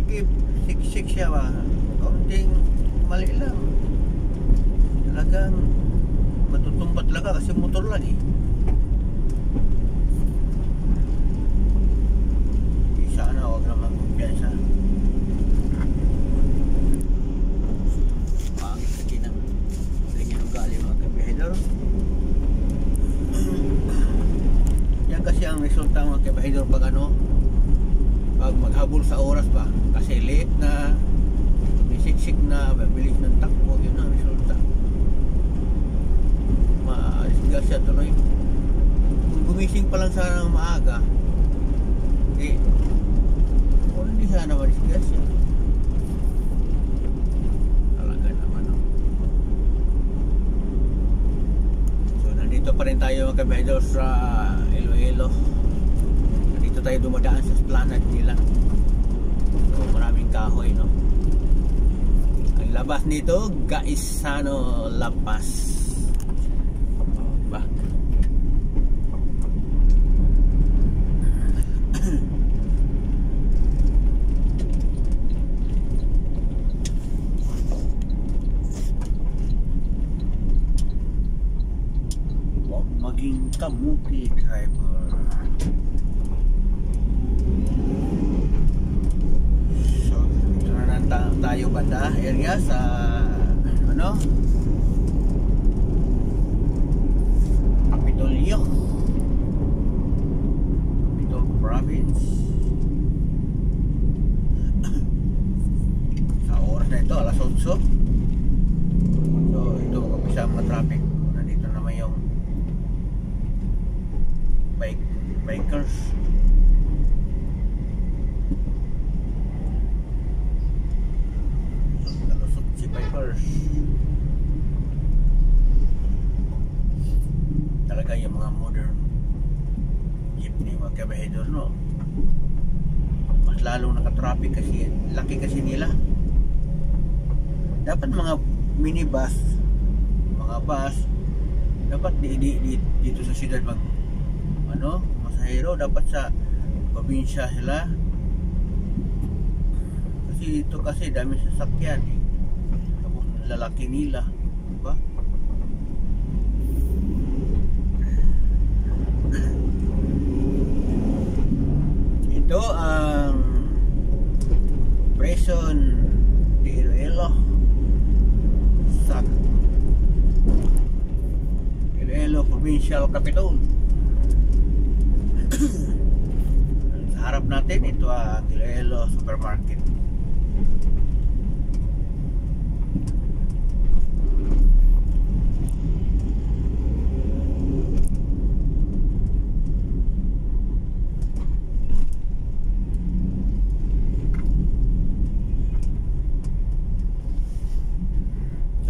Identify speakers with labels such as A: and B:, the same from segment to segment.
A: Masikip, siksik siya ba? Kaunting mali lang. Talagang matutumba talaga kasi motor lang eh. Sana huwag naman kumpiyansa. Pangit kasi ng ganyan ugali mga kabahedor. Yan kasi ang resulta mga kabahedor pag ano, pag maghabol sa oras ba, kasi late na, misiksik na, mabilis ng takbo, yun ang resulta. Maalis siya tuloy. Kung gumising pa lang sana ng maaga, eh, hindi sana malis siya. Talaga naman, no? So, nandito pa rin tayo mga kabahedor sa Iloilo. Nandito tayo dumadaan sa esplanade nila. So, maraming kahoy, no? Ang labas nito, Gaisano La Paz. Maging kamuti driver. So, ito na tayo banda area sa ano? Capitolio. Capitol Province. Sa oras na ito, alas 8. So, ito mag-umpisa ang traffic. Nandito naman yung bikers. So, nalusot si bikers. Talaga yung mga modern jeepney mga kabahedor, no? Mas lalong naka-traffic kasi laki kasi nila. Dapat mga minibus, mga bus, dapat dito sa siyudad mag ano, masahero, dapat sa probinsya sila. Kasi dito kasi dami sasakyan eh. Tapos lalaki nila, diba? Ito ang Prison de Iloilo sa Iloilo Provincial Capital. Sa harap natin, ito ang Iloilo Supermarket.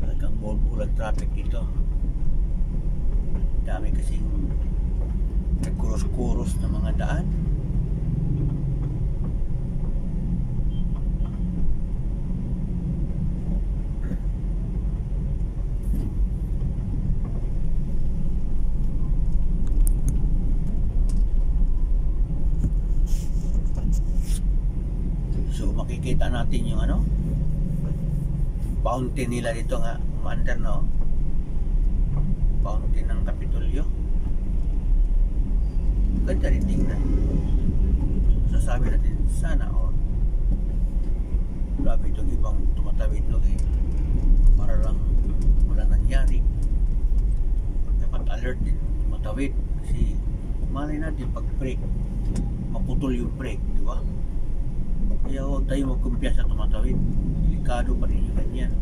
A: Talagang bulag traffic dito. Dami kasing nagkuros-kuros na mga daan. So makikita natin yung ano, fountain nila dito nga, under, no? Fountain ng Capitolio. Ganda rin tingnan. Sasabi natin, sana all. Grabe itong ibang tumatawid no, eh. Para lang wala nangyari. Dapat alert din tumatawid. Kasi malay natin pag brake, maputol yung brake, di ba? Kaya huwag tayo magkumpiyansa sa tumatawid. Delikado pa rin yung ganyan.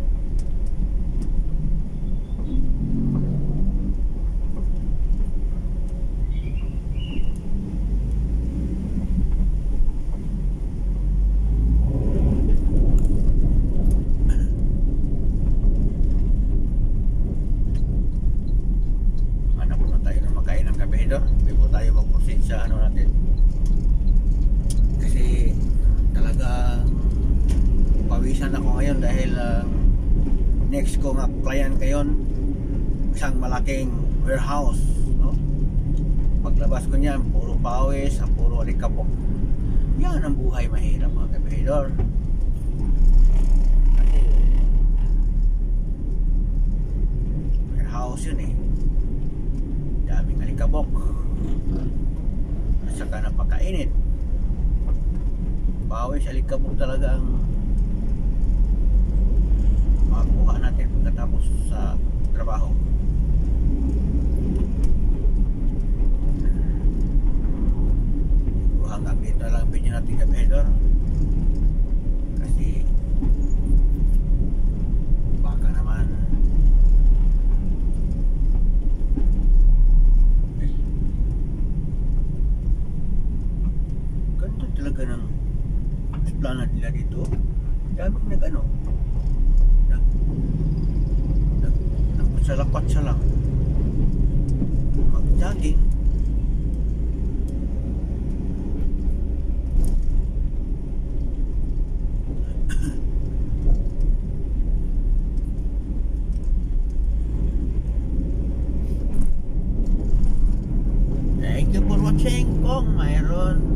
A: Before tayo mag-proceed sa ano natin, kasi talagang pawisan ako ngayon dahil next ko nga client ngayon, isang malaking warehouse, no? Paglabas ko niyan, puro pawis, puro alikabok. Yan ang buhay mahirap mga kabahedor. house yun eh. Daming alikabok. At saka napakainit. Bawis alikabok talaga ang makuha natin pagkatapos sa trabaho. Hanggang dito lang video natin kapedor, kasi baka naman ganito talaga ng esplanade nila dito. Daming nagpasalapat siya lang mag-jogging. Thank you for watching. Kung mayroon